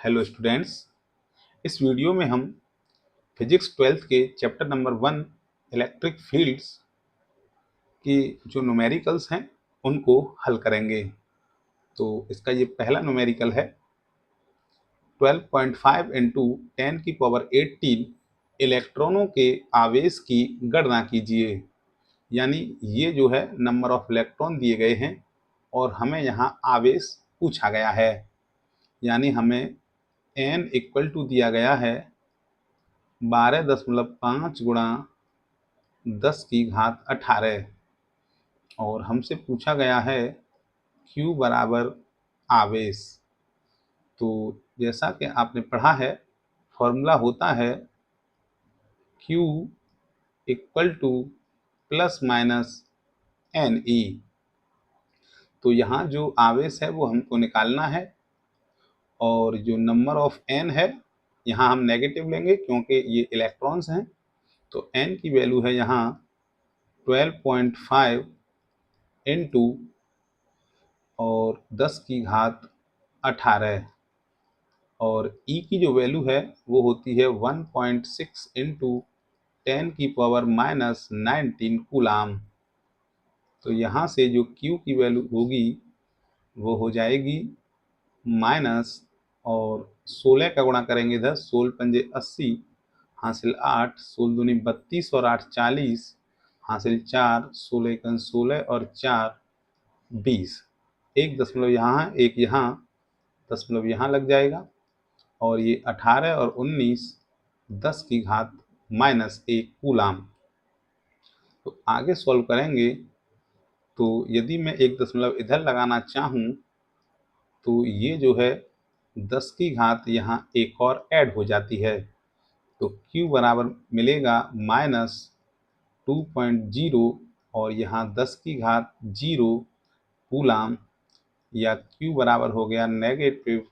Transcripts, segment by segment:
Hello students, इस video में हम फिजिक्स 12th के चैप्टर नंबर 1 इलेक्ट्रिक फील्ड्स की जो न्यूमेरिकल्स हैं उनको हल करेंगे। तो इसका ये पहला न्यूमेरिकल है 12.5 इंटू 10 की पावर 18 इलेक्ट्रॉनों के आवेश की गणना कीजिए। यानी ये जो है नंबर ऑफ इलेक्ट्रॉन दिए गए हैं और हमें यहाँ आवेश पूछा गया है। यानी हमें n इक्वल टू दिया गया है 12.5 गुणा 10 की घात 18 और हमसे पूछा गया है Q बराबर आवेश। तो जैसा कि आपने पढ़ा है, फॉर्मूला होता है Q equal to plus minus NE। तो यहाँ जो आवेश है वो हमको निकालना है और जो नंबर ऑफ n है यहाँ हम नेगेटिव लेंगे क्योंकि ये इलेक्ट्रॉन्स हैं। तो n की वैल्यू है यहाँ 12.5 इंटू और 10 की घात 18 और E की जो वैल्यू है वो होती है 1.6 इंटू 10 की पावर माइनस 19 कूलाम। तो यहाँ से जो Q की वैल्यू होगी वो हो जाएगी माइनस और 16 का गुणा करेंगे 10, 16 पंजे 80, हासिल 8, 16 दूनी 32 और 8 40, हासिल 4, 16 एकम 16 और 4 20। एक दशमलव यहाँ, एक यहाँ, दशमलव यहाँ लग जाएगा और ये 18 और 19 10 की घात माइनस 1 कूलाम। तो आगे सॉल्व करेंगे तो यदि मैं एक दशमलव इधर लगाना चाहूँ तो ये जो है 10 की घात यहाँ एक और ऐड हो जाती है। तो Q बराबर मिलेगा माइनस 2.0 और यहाँ 10 की घात 0 कूलाम, या Q बराबर हो गया नेगेटिव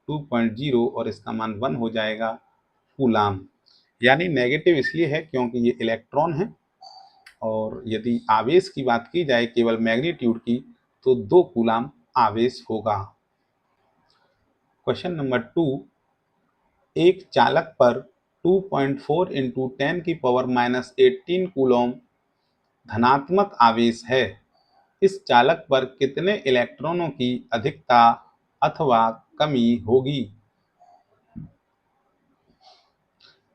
2.0 और इसका मान 1 हो जाएगा कूलाम। यानी नेगेटिव इसलिए है क्योंकि ये इलेक्ट्रॉन है और यदि आवेश की बात की जाए केवल मैग्नीट्यूड की तो 2 कूलाम आवेश होगा। क्वेश्चन नंबर 2, एक चालक पर 2.4 इंटू 10 की पावर माइनस 18 कूलम धनात्मक आवेश है। इस चालक पर कितने इलेक्ट्रॉनों की अधिकता अथवा कमी होगी?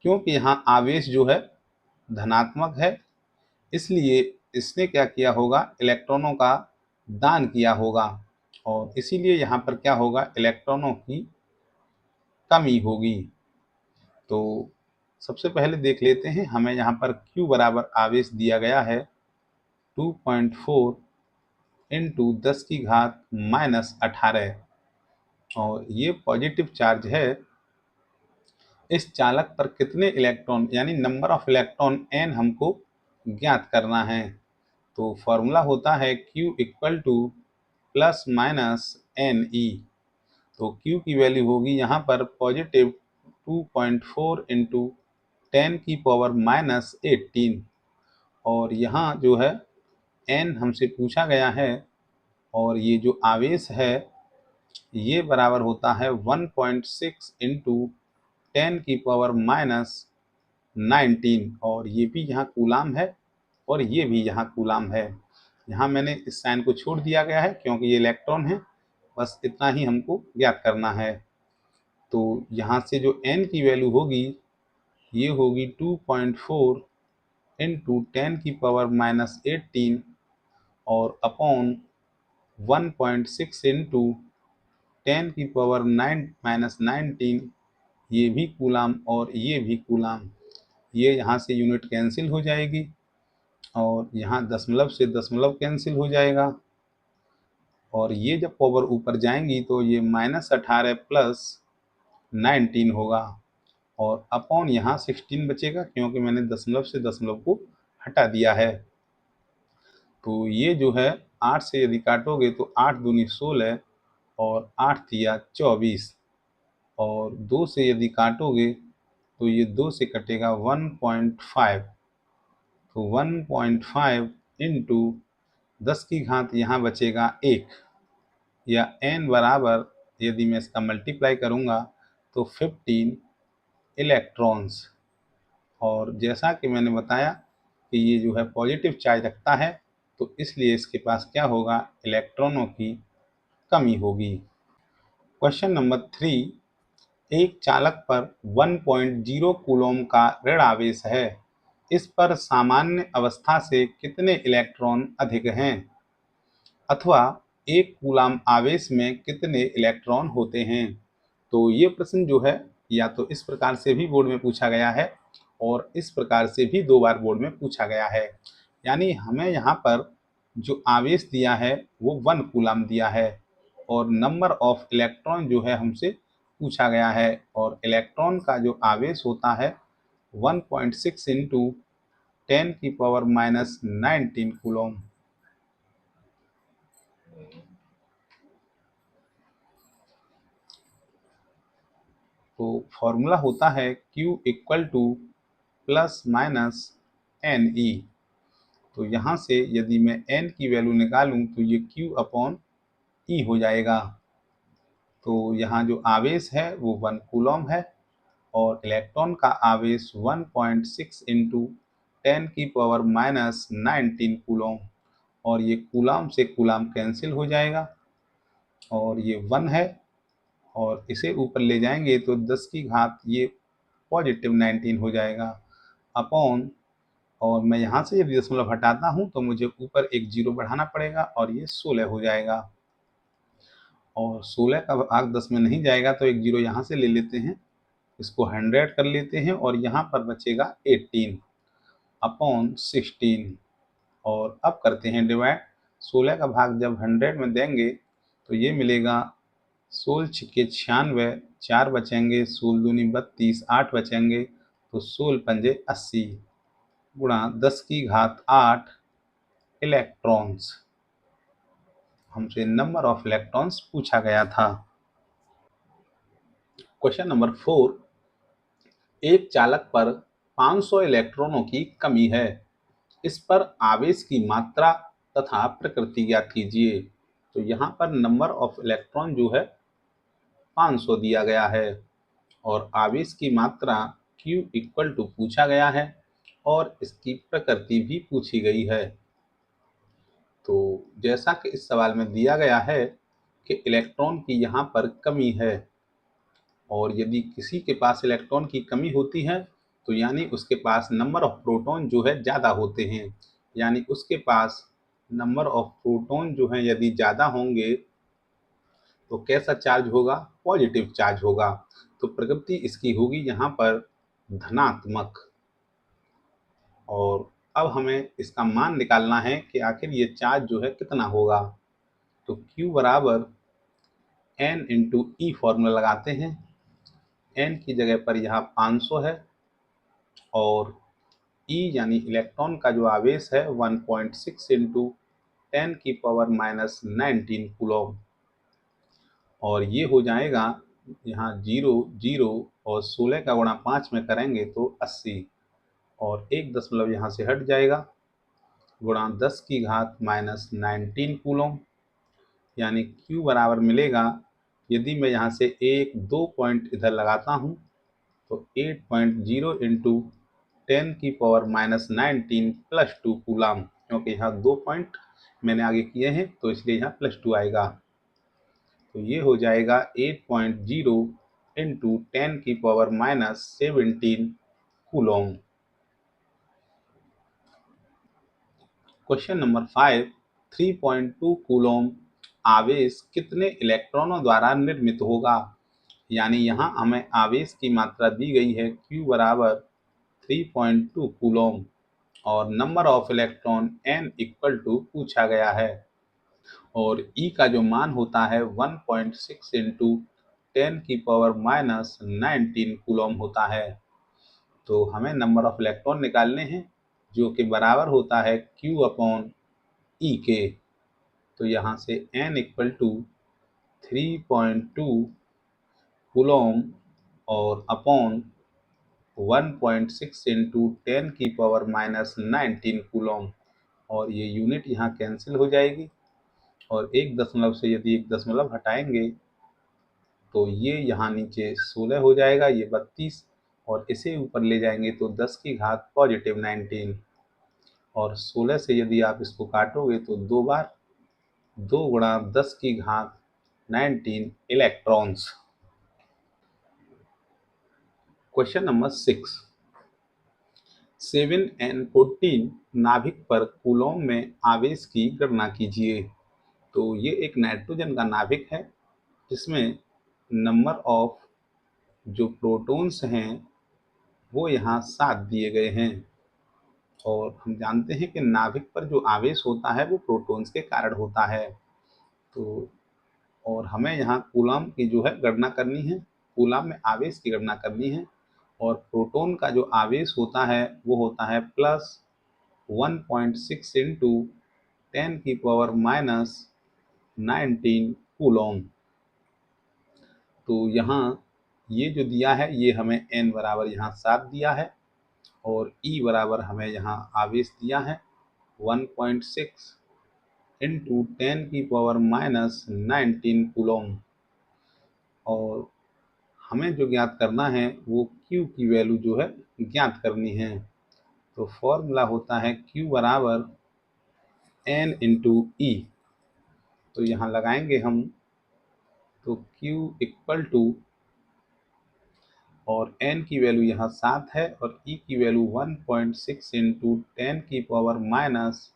क्योंकि यहाँ आवेश जो है धनात्मक है इसलिए इसने क्या किया होगा, इलेक्ट्रॉनों का दान किया होगा और इसीलिए यहाँ पर क्या होगा, इलेक्ट्रॉनों की कमी होगी। तो सबसे पहले देख लेते हैं, हमें यहाँ पर Q बराबर आवेश दिया गया है 2.4 इंटू 10 की घात माइनस 18 और ये पॉजिटिव चार्ज है। इस चालक पर कितने इलेक्ट्रॉन यानी नंबर ऑफ इलेक्ट्रॉन n हमको ज्ञात करना है। तो फॉर्मूला होता है Q equal to plus minus NE। तो Q की वैल्यू होगी यहाँ पर पॉजिटिव 2.4 इंटू 10 की पावर माइनस 18 और यहाँ जो है n हमसे पूछा गया है और ये जो आवेश है ये बराबर होता है 1.6 इंटू 10 की पावर माइनस 19 और ये भी यहाँ कूलाम है और ये भी यहाँ कूलाम है। यहाँ मैंने इस साइन को छोड़ दिया गया है क्योंकि ये इलेक्ट्रॉन है, बस इतना ही हमको ज्ञात करना है। तो यहाँ से जो n की वैल्यू होगी ये होगी 2.4 इंटू 10 की पावर माइनस 18 और अपॉन 1.6 इंटू 10 की पावर 9 माइनस 19, ये भी कूलाम और ये भी कूलाम। ये यहाँ से यूनिट कैंसिल हो जाएगी और यहाँ दशमलव से दशमलव कैंसिल हो जाएगा और ये जब पावर ऊपर जाएंगी तो ये माइनस 18 प्लस 19 होगा और अपॉन यहाँ 16 बचेगा क्योंकि मैंने दशमलव से दशमलव को हटा दिया है। तो ये जो है 8 से यदि काटोगे तो 8 दूनी 16 और 8 तिया 24 और 2 से यदि काटोगे तो ये 2 से कटेगा 1.5। तो 1.5 इंटू 10 की घात यहाँ बचेगा 1, या n बराबर यदि मैं इसका मल्टीप्लाई करूँगा तो 15 इलेक्ट्रॉन्स। और जैसा कि मैंने बताया कि ये जो है पॉजिटिव चार्ज रखता है, तो इसलिए इसके पास क्या होगा, इलेक्ट्रॉनों की कमी होगी। क्वेश्चन नंबर 3, एक चालक पर 1.0 कूलॉम का ऋण आवेश है। इस पर सामान्य अवस्था से कितने इलेक्ट्रॉन अधिक हैं? अथवा एक कूलाम आवेश में कितने इलेक्ट्रॉन होते हैं? तो ये प्रश्न जो है या तो इस प्रकार से भी बोर्ड में पूछा गया है और इस प्रकार से भी 2 बार बोर्ड में पूछा गया है। यानी हमें यहाँ पर जो आवेश दिया है वो 1 कूलाम दिया है और नंबर ऑफ इलेक्ट्रॉन जो है हमसे पूछा गया है, और इलेक्ट्रॉन का जो आवेश होता है 1.6 इंटू 10⁻⁻19 कूलॉम। तो फॉर्मूला होता है Q equal to plus minus n e. तो यहाँ से यदि मैं n की वैल्यू निकालूं तो ये Q अपॉन E हो जाएगा। तो यहाँ जो आवेश है वो 1 कूलॉम है और इलेक्ट्रॉन का आवेश 1.6 इंटू 10⁻⁻19 कूलॉम, और ये कूलॉम से कूलॉम कैंसिल हो जाएगा और ये 1 है और इसे ऊपर ले जाएंगे तो 10 की घात ये पॉजिटिव 19 हो जाएगा अपॉन, और मैं यहाँ से यदि दशमलव हटाता हूँ तो मुझे ऊपर एक जीरो बढ़ाना पड़ेगा और ये 16 हो जाएगा। और 16 का भाग 10 में नहीं जाएगा तो एक जीरो यहाँ से ले लेते हैं, इसको 100 कर लेते हैं और यहाँ पर बचेगा 18 अपॉन 16। और अब करते हैं डिवाइड। 16 का भाग जब 100 में देंगे तो ये मिलेगा 16 छिक्के 96, 4 बचेंगे, 16 दूनी 32, 8 बचेंगे तो 16 पंजे 80 गुणा 10 की घात 8 इलेक्ट्रॉन्स। हमसे नंबर ऑफ इलेक्ट्रॉन्स पूछा गया था। क्वेश्चन नंबर 4, एक चालक पर 500 इलेक्ट्रॉनों की कमी है। इस पर आवेश की मात्रा तथा प्रकृति ज्ञात कीजिए। तो यहाँ पर नंबर ऑफ इलेक्ट्रॉन जो है 500 दिया गया है और आवेश की मात्रा Q इक्वल टू पूछा गया है और इसकी प्रकृति भी पूछी गई है। तो जैसा कि इस सवाल में दिया गया है कि इलेक्ट्रॉन की यहाँ पर कमी है, और यदि किसी के पास इलेक्ट्रॉन की कमी होती है तो यानी उसके पास नंबर ऑफ प्रोटॉन जो है ज़्यादा होते हैं, यानी उसके पास नंबर ऑफ प्रोटॉन जो है यदि ज़्यादा होंगे तो कैसा चार्ज होगा, पॉजिटिव चार्ज होगा। तो प्रकृति इसकी होगी यहाँ पर धनात्मक। और अब हमें इसका मान निकालना है कि आखिर ये चार्ज जो है कितना होगा। तो Q बराबर N इंटू ई फॉर्मूला लगाते हैं। N की जगह पर यहाँ 500 है और E यानी इलेक्ट्रॉन का जो आवेश है 1.6 इंटू 10⁻⁻19 कूलॉम, और ये हो जाएगा यहाँ 0 0 और 16 का गुणा 5 में करेंगे तो 80 और एक दशमलव यहाँ से हट जाएगा गुणा 10 की घात -19 कूलॉम, यानी Q बराबर मिलेगा, यदि मैं यहाँ से एक 2 पॉइंट इधर लगाता हूँ तो 8.0 इंटू 10⁻⁻19 प्लस 2 कूलाम, क्योंकि यहाँ 2 पॉइंट मैंने आगे किए हैं तो इसलिए यहाँ प्लस 2 आएगा। तो ये हो जाएगा 8.0 into 10⁻⁻17 Coulomb. Question number 5, 3.2 Coulomb आवेश कितने इलेक्ट्रॉनों द्वारा निर्मित होगा? यानी यहाँ हमें आवेश की मात्रा दी गई है Q बराबर 3.2 कूलॉम और number of electron n equal to पूछा गया है, और E का जो मान होता है 1.6 इंटू 10⁻⁻19 कूलॉम होता है। तो हमें नंबर ऑफ इलेक्ट्रॉन निकालने हैं जो कि बराबर होता है Q अपॉन E के। तो यहाँ से n इक्वल टू 3.2 कूलॉम और अपॉन 1.6 इंटू 10⁻⁻19 कूलॉम, और ये यूनिट यहाँ कैंसिल हो जाएगी और एक दशमलव से यदि एक दशमलव हटाएंगे तो ये यहाँ नीचे 16 हो जाएगा, ये 32, और इसे ऊपर ले जाएंगे तो 10 की घात पॉजिटिव 19, और 16 से यदि आप इसको काटोगे तो 2 बार, 2 गुणा 10 की घात 19 इलेक्ट्रॉन्स। क्वेश्चन नंबर 6, 7n14 नाभिक पर कूलॉम में आवेश की गणना कीजिए। तो ये एक नाइट्रोजन का नाभिक है जिसमें नंबर ऑफ जो प्रोटॉन्स हैं वो यहाँ 7 दिए गए हैं, और हम जानते हैं कि नाभिक पर जो आवेश होता है वो प्रोटॉन्स के कारण होता है। तो और हमें यहाँ कूलॉम की जो है गणना करनी है, कूलॉम में आवेश की गणना करनी है, और प्रोटॉन का जो आवेश होता है वो होता है प्लस 1.6 इंटू 10 की पावर माइनस 19 कूलॉम। तो यहाँ ये जो दिया है ये हमें n बराबर यहाँ 7 दिया है, और E बराबर हमें यहाँ आवेश दिया है 1.6 इंटू 10 की पावर माइनस 19 कूलॉम, और हमें जो ज्ञात करना है वो Q की वैल्यू जो है ज्ञात करनी है। तो फॉर्मूला होता है Q बराबर N इंटू ई। तो यहाँ लगाएंगे हम, तो Q इक्वल टू, और N की वैल्यू यहाँ 7 है और E की वैल्यू 1.6 इंटू 10 की पावर माइनस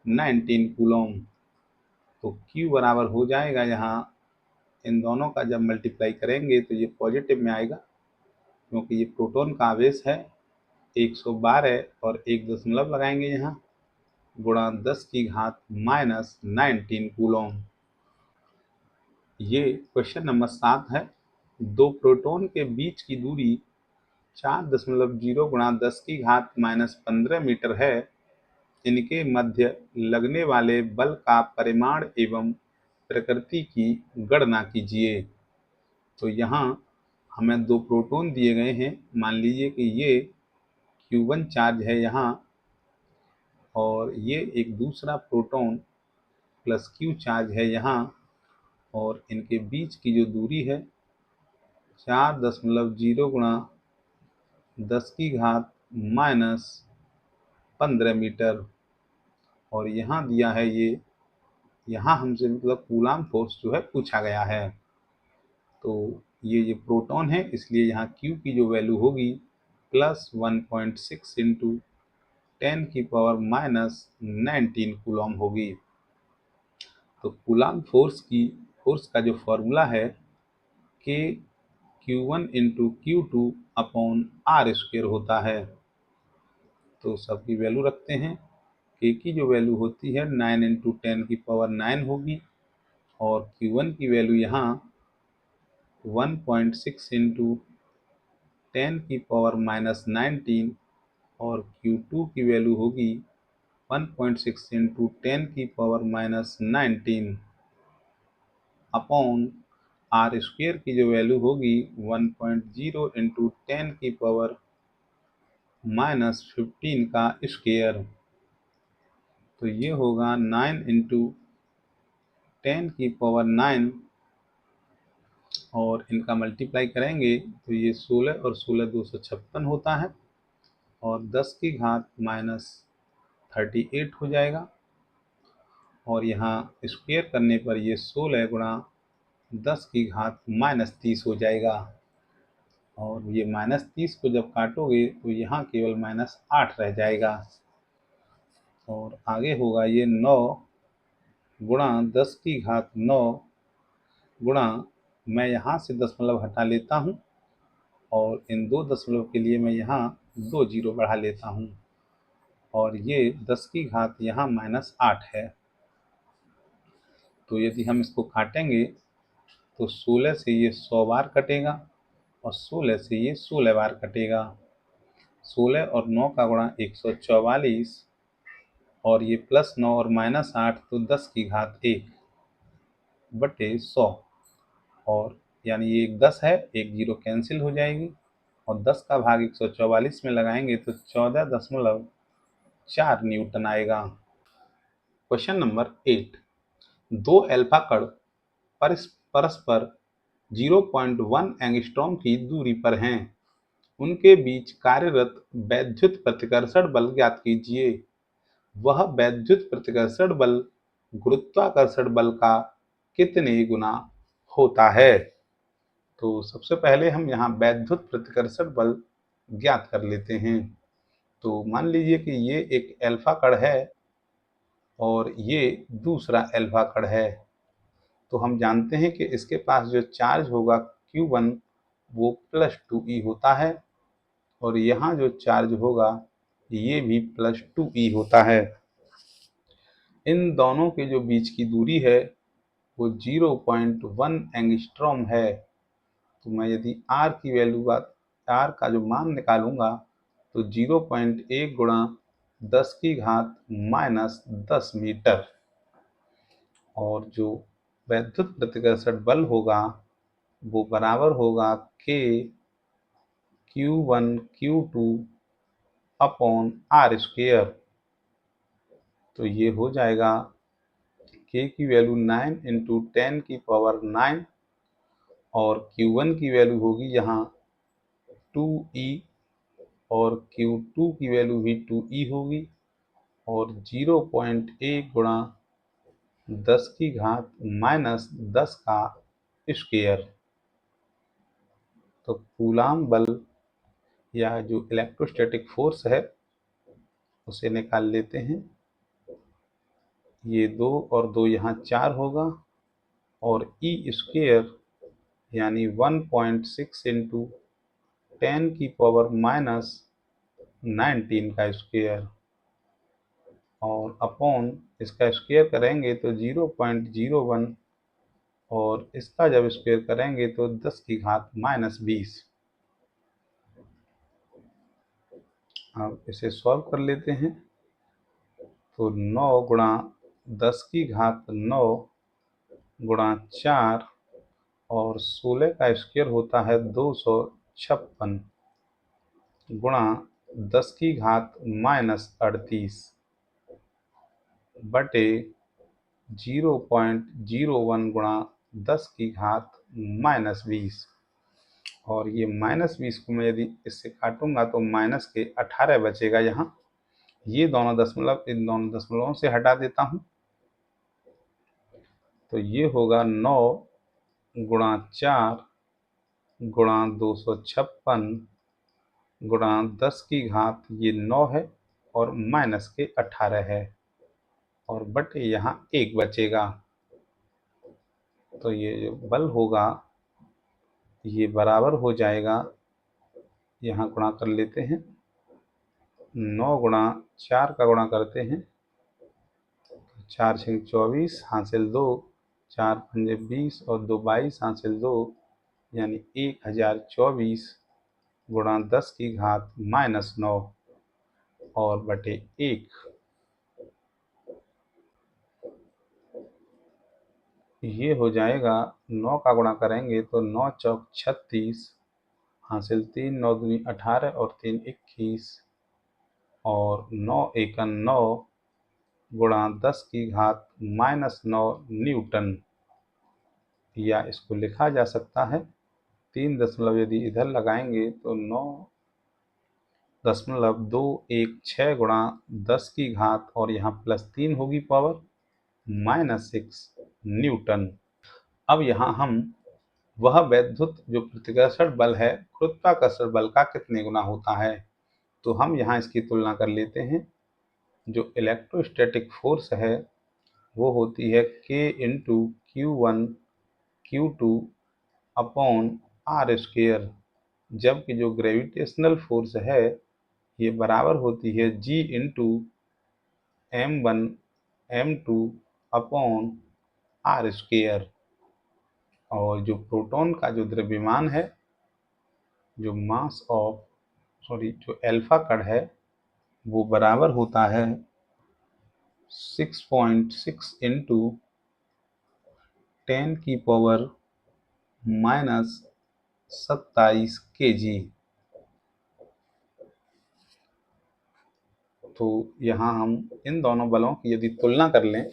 19 कूलॉम। तो Q बराबर हो जाएगा यहाँ, इन दोनों का जब मल्टीप्लाई करेंगे तो ये पॉजिटिव में आएगा, क्योंकि ये प्रोटॉन का आवेश है 112, और एक दशमलव लगाएंगे यहाँ, गुणा 10 की घात माइनस 19 कूलॉम। ये क्वेश्चन नंबर 7 है। दो प्रोटॉन के बीच की दूरी 4.0 गुणा 10 की घात माइनस 15 मीटर है। इनके मध्य लगने वाले बल का परिमाण एवं प्रकृति की गणना कीजिए। तो यहाँ हमें दो प्रोटॉन दिए गए हैं, मान लीजिए कि ये Q1 चार्ज है यहाँ, और ये एक दूसरा प्रोटॉन प्लस Q चार्ज है यहाँ, और इनके बीच की जो दूरी है 4.0 गुणा 10 की घात माइनस 15 मीटर, और यहाँ दिया है ये, यहाँ हमसे मतलब कूलाम फोर्स जो है पूछा गया है। तो ये प्रोटॉन है, इसलिए यहाँ Q की जो वैल्यू होगी प्लस 1.6 इंटू 10 की पावर माइनस 19 कूलॉम होगी। तो कूलाम फोर्स का जो फॉर्मूला है कि Q1 into Q2 upon r square होता है। तो सबकी वैल्यू रखते हैं। K की जो वैल्यू होती है 9 इंटू 10 की पावर 9 होगी, और Q1 की वैल्यू यहाँ 1.6 इंटू 10 की पावर माइनस 19, और Q2 की वैल्यू होगी 1.6 इंटू 10 की power minus 19 upon r square की जो वैल्यू होगी 1.0 इंटू 10 की पावर माइनस 15 का स्क्वेयर। तो ये होगा 9 इंटू 10 की पावर 9, और इनका मल्टीप्लाई करेंगे तो ये 16 और 16 256 होता है, और 10 की घात माइनस 38 हो जाएगा, और यहाँ स्क्वेयर करने पर ये 16 गुणा 10 की घात माइनस 30 हो जाएगा, और ये माइनस 30 को जब काटोगे तो यहाँ केवल माइनस 8 रह जाएगा, और आगे होगा ये 9 गुणा 10 की घात 9 गुणा, मैं यहाँ से दशमलव हटा लेता हूँ, और इन दो दशमलव के लिए मैं यहाँ 2 जीरो बढ़ा लेता हूँ, और ये 10 की घात यहाँ माइनस 8 है। तो यदि हम इसको काटेंगे तो 16 से ये 100 बार कटेगा, और 16 से ये 16 बार कटेगा। 16 और 9 का गुणा 144, और ये प्लस 9 और माइनस 8 तो 10 की घात 1 बटे 100, और यानी ये एक 10 है, एक जीरो कैंसिल हो जाएगी, और 10 का भाग 144 में लगाएंगे तो 14.4 न्यूटन आएगा। क्वेश्चन नंबर 8, दो अल्फा कण परस्पर 0.1 एंगस्ट्रॉम की दूरी पर हैं। उनके बीच कार्यरत वैद्युत प्रतिकर्षण बल ज्ञात कीजिए। वह वैद्युत प्रतिकर्षण बल गुरुत्वाकर्षण बल का कितने गुना होता है? तो सबसे पहले हम यहाँ वैद्युत प्रतिकर्षण बल ज्ञात कर लेते हैं। तो मान लीजिए कि ये एक अल्फा कण है और ये दूसरा अल्फा कण है। तो हम जानते हैं कि इसके पास जो चार्ज होगा Q1 वो +2e होता है और यहाँ जो चार्ज होगा ये भी +2e होता है। इन दोनों के जो बीच की दूरी है वो 0.1 एंगस्ट्रॉम है। तो मैं यदि R का जो मान निकालूंगा तो 0.1 गुणा 10⁻⁻10 मीटर, और जो वैद्युत प्रतिकर्षण बल होगा वो बराबर होगा K Q1 Q2 upon R²। तो ये हो जाएगा K की वैल्यू 9 × 10⁹ और Q1 की वैल्यू होगी यहाँ 2e और Q2 की वैल्यू भी 2e होगी और 0.1 गुणा 10⁻⁻10 का स्क्वायर। तो कूलाम बल या जो इलेक्ट्रोस्टैटिक फोर्स है उसे निकाल लेते हैं। ये 2 और 2 यहाँ 4 होगा और E² यानी 1.6 × 10⁻⁻19 का स्क्वायर, और अपॉन इसका स्क्वायर करेंगे तो 0.01 और इसका जब स्क्वायर करेंगे तो 10⁻⁻20। अब इसे सॉल्व कर लेते हैं। तो 9 गुणा 10⁻9 गुणा 4 और 16 का स्क्वायर होता है 256 गुणा 10⁻38 बटे 0.01 गुणा 10⁻20। और ये -20 को मैं यदि इससे काटूंगा तो माइनस के 18 बचेगा यहाँ। ये दोनों दशमलव इन दोनों दशमलवों से हटा देता हूँ। तो ये होगा 9 गुणा 4 गुणा 256 गुणा 10⁻, ये 9 है और माइनस के 18 है और बटे यहाँ 1 बचेगा। तो ये जो बल होगा ये बराबर हो जाएगा, यहाँ गुणा कर लेते हैं। 9 गुणा 4 का गुणा करते हैं, 4 × 24 हासिल 2, 4 × 20 और 2 22 हासिल 2, यानी 1024 गुणा 10⁻⁻9 और बटे 1। ये हो जाएगा 9 का गुणा करेंगे तो 9 चौक 36 हासिल 3, 9 दूनी 18 और 3 21 और 9 एकम 9 गुणा 10⁻⁻9 न्यूटन, या इसको लिखा जा सकता है 3 दशमलव यदि इधर लगाएंगे तो 9.216 गुणा 10⁻, और यहाँ +3 होगी पावर, -6 न्यूटन। अब यहाँ हम वह वैद्युत जो प्रतिकर्षण बल है गुरुत्वाकर्षण बल का कितने गुना होता है, तो हम यहाँ इसकी तुलना कर लेते हैं। जो इलेक्ट्रोस्टैटिक फोर्स है वो होती है K × Q1 Q2 upon R², जबकि जो ग्रेविटेशनल फोर्स है ये बराबर होती है G × M1 M2 upon R²। और जो प्रोटॉन का जो द्रव्यमान है, जो जो अल्फा कण है वो बराबर होता है 6.6 × 10⁻⁻27 kg। तो यहाँ हम इन दोनों बलों की यदि तुलना कर लें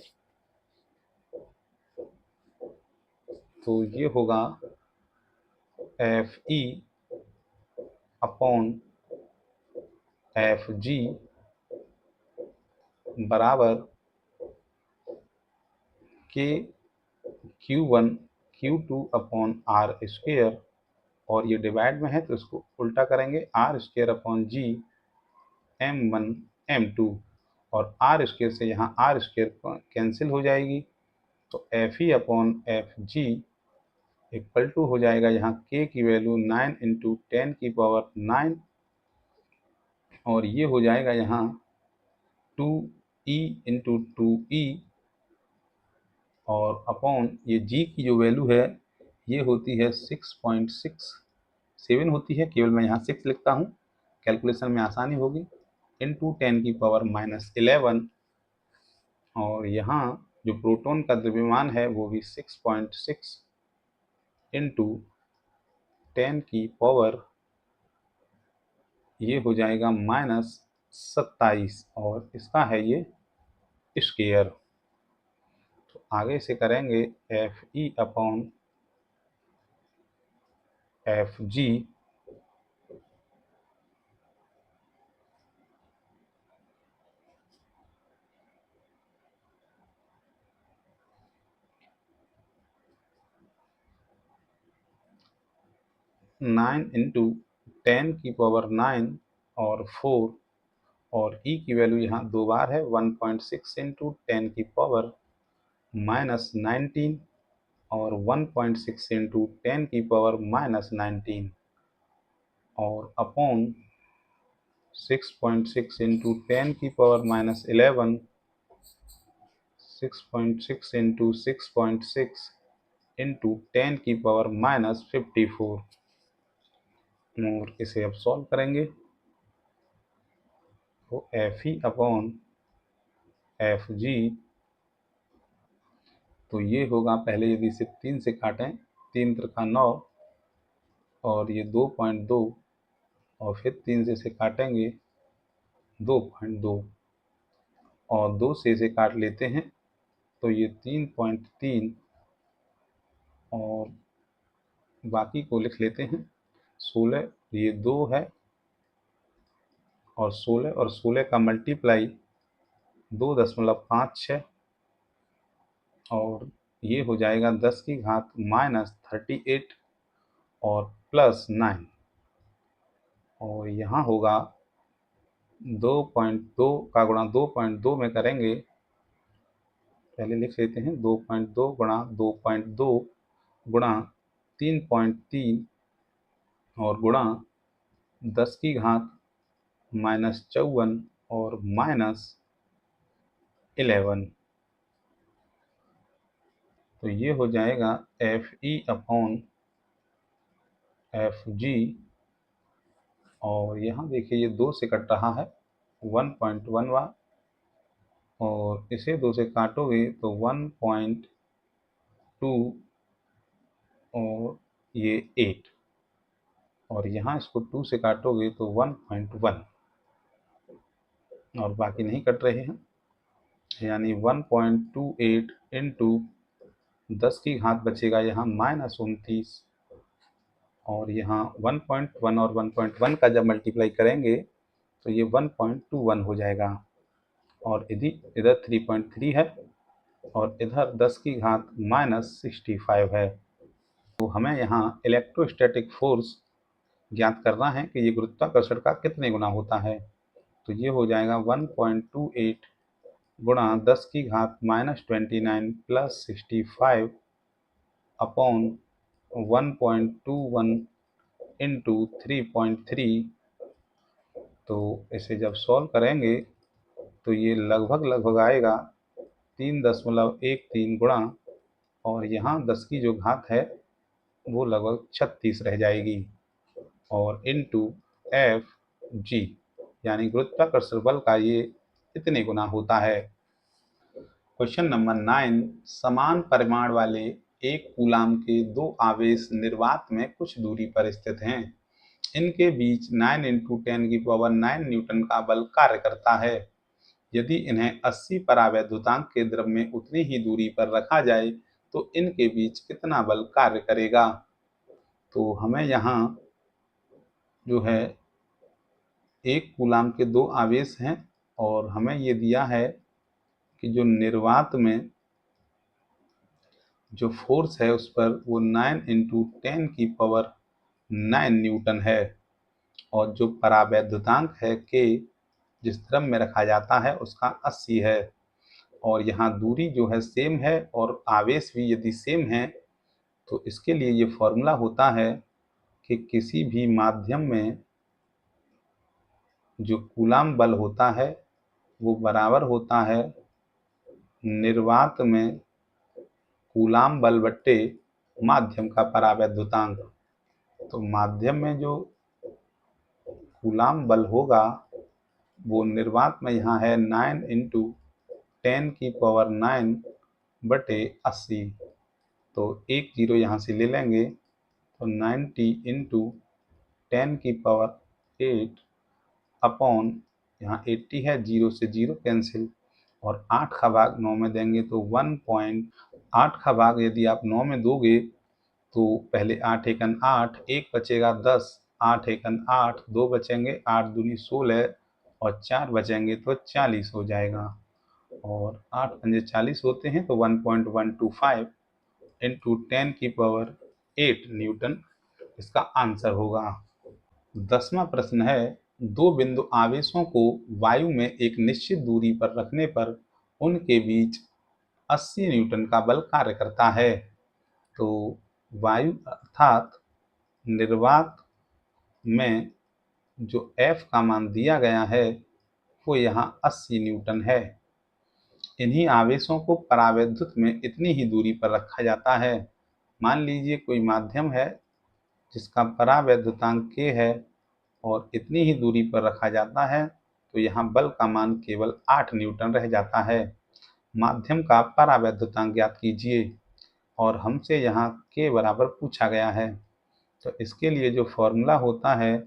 तो ये होगा एफ ई अपॉन एफ जी बराबर के Q1 Q2 upon r square, और ये डिवाइड में है तो इसको उल्टा करेंगे, are square upon ji M1 M2, और आर स्क्वेयर से यहाँ आर स्क्वेयर कैंसिल हो जाएगी, तो f e upon f g equal to हो जाएगा यहाँ के की वैल्यू 9 इंटू 10⁻⁹, और ये हो जाएगा यहाँ 2e इंटू 2e, और अपॉन ये g की जो वैल्यू है ये होती है 6.67 होती है, केवल मैं यहाँ 6 लिखता हूँ, कैलकुलेशन में आसानी होगी, इंटू 10⁻11, और यहाँ जो प्रोटॉन का द्रव्यमान है वो भी 6.6 इंटू 10⁻, ये हो जाएगा -27, और इसका है ये स्क्वायर। तो आगे से करेंगे एफ ई अपॉन एफ जी नाइन इंटू 10⁹ और 4, और ई की वैल्यू यहाँ दो बार है, 1.6 इंटू 10⁻⁻19, और 1.6 इंटू 10⁻⁻19, और अपॉन 6.6 इंटू 10⁻11, 6.6 इंटू 6.6 इंटू 10⁻54, और इसे अब सॉल्व करेंगे, तो एफ ई अपॉन एफ जी, तो ये होगा, पहले यदि इसे 3 से काटें, 3 त्रिका 9, और ये 2.2, और फिर 3 से इसे काटेंगे 2.2, और 2 से इसे काट लेते हैं तो ये 3.3, और बाकी को लिख लेते हैं 16, ये 2 है, और 16 का मल्टीप्लाई 2.56, और ये हो जाएगा 10⁻38 और +9, और यहाँ होगा 2.2 का गुणा 2.2 में करेंगे, पहले लिख लेते हैं 2.2 गुणा 2.2 गुणा 3.3 और गुणा 10⁻54 और -11, तो ये हो जाएगा एफ ई अपॉन एफ जी, और यहाँ देखिए ये 2 से कट रहा है 1.1 बार, और इसे 2 से काटोगे तो 1.2 और ये 8, और यहाँ इसको 2 से काटोगे तो 1.1, और बाकी नहीं कट रहे हैं, यानी 1.28 इंटू 10⁻, बचेगा यहाँ -29, और यहाँ 1.1 और 1.1 का जब मल्टीप्लाई करेंगे तो ये 1.21 हो जाएगा, और यदि इधर 3.3 है और इधर 10⁻⁻65 है, तो हमें यहाँ इलेक्ट्रोस्टैटिक फोर्स ज्ञात करना है कि ये गुरुत्वाकर्षण का कितने गुना होता है, तो ये हो जाएगा 1.28 गुणा 10⁻29 प्लस 65 अपॉन 1.21 इंटू 3.3, तो इसे जब सॉल्व करेंगे तो ये लगभग आएगा 3.13 गुणा, और यहाँ 10 की जो घात है वो लगभग 36 रह जाएगी, और इंटू एफ जी, यानी गुरुत्वाकर्षण बल का ये कितने गुना होता है। क्वेश्चन नंबर 9, समान परिमाण वाले एक कूलाम के दो आवेश निर्वात में कुछ दूरी पर स्थित हैं। इनके बीच 9 × 10⁹ न्यूटन का बल कार्य करता है। यदि इन्हें 80 परावैद्युतांक के द्रव में उतनी ही दूरी पर रखा जाए तो इनके बीच कितना बल कार्य करेगा। तो हमें यहाँ जो है 1 कूलाम के 2 आवेश हैं और हमें ये दिया है कि जो निर्वात में जो फोर्स है उस पर वो 9 × 10⁹ न्यूटन है और जो परावैद्युतांक है K जिस द्रव में रखा जाता है उसका 80 है और यहाँ दूरी जो है सेम है और आवेश भी यदि सेम है तो इसके लिए ये फॉर्मूला होता है कि किसी भी माध्यम में जो कूलाम बल होता है वो बराबर होता है निर्वात में कूलाम बल बट्टे माध्यम का परावैद्युतांक। तो माध्यम में जो कूलाम बल होगा वो निर्वात में यहाँ है 9 × 10⁹ बटे 80। तो एक जीरो यहाँ से ले लेंगे तो 90 × 10⁸ अपॉन यहाँ 80 है, 0 से 0 कैंसिल और 8 का भाग 9 में देंगे तो 1.8 का भाग यदि आप 9 में दोगे तो पहले 8 एकन 8, 1 बचेगा 10, 8 एकन 8, 2 बचेंगे, 8 दूनी 16 और 4 बचेंगे तो 40 हो जाएगा और 8 पंजे 40 होते हैं तो 1.125 × 10⁸ न्यूटन इसका आंसर होगा। 10वां प्रश्न है 2 बिंदु आवेशों को वायु में एक निश्चित दूरी पर रखने पर उनके बीच 80 न्यूटन का बल कार्य करता है। तो वायु अर्थात निर्वात में जो F का मान दिया गया है वो यहाँ 80 न्यूटन है। इन्हीं आवेशों को परावैद्युत में इतनी ही दूरी पर रखा जाता है। मान लीजिए कोई माध्यम है जिसका परावैद्युतांक K है और इतनी ही दूरी पर रखा जाता है तो यहाँ बल का मान केवल 8 न्यूटन रह जाता है। माध्यम का परावैद्युतांक ज्ञात कीजिए और हमसे यहाँ K बराबर पूछा गया है। तो इसके लिए जो फॉर्मूला होता है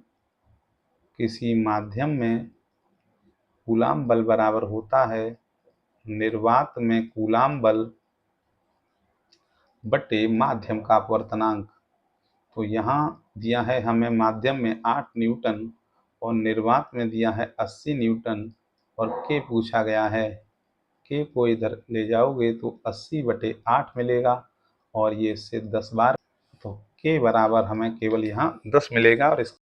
किसी माध्यम में कूलाम बल बराबर होता है निर्वात में कूलाम बल बटे माध्यम का अपवर्तनांक। तो यहाँ दिया है हमें माध्यम में 8 न्यूटन और निर्वात में दिया है 80 न्यूटन और K पूछा गया है। K को इधर ले जाओगे तो 80/8 मिलेगा और ये इससे 10 बार, तो K बराबर हमें केवल यहाँ 10 मिलेगा और इस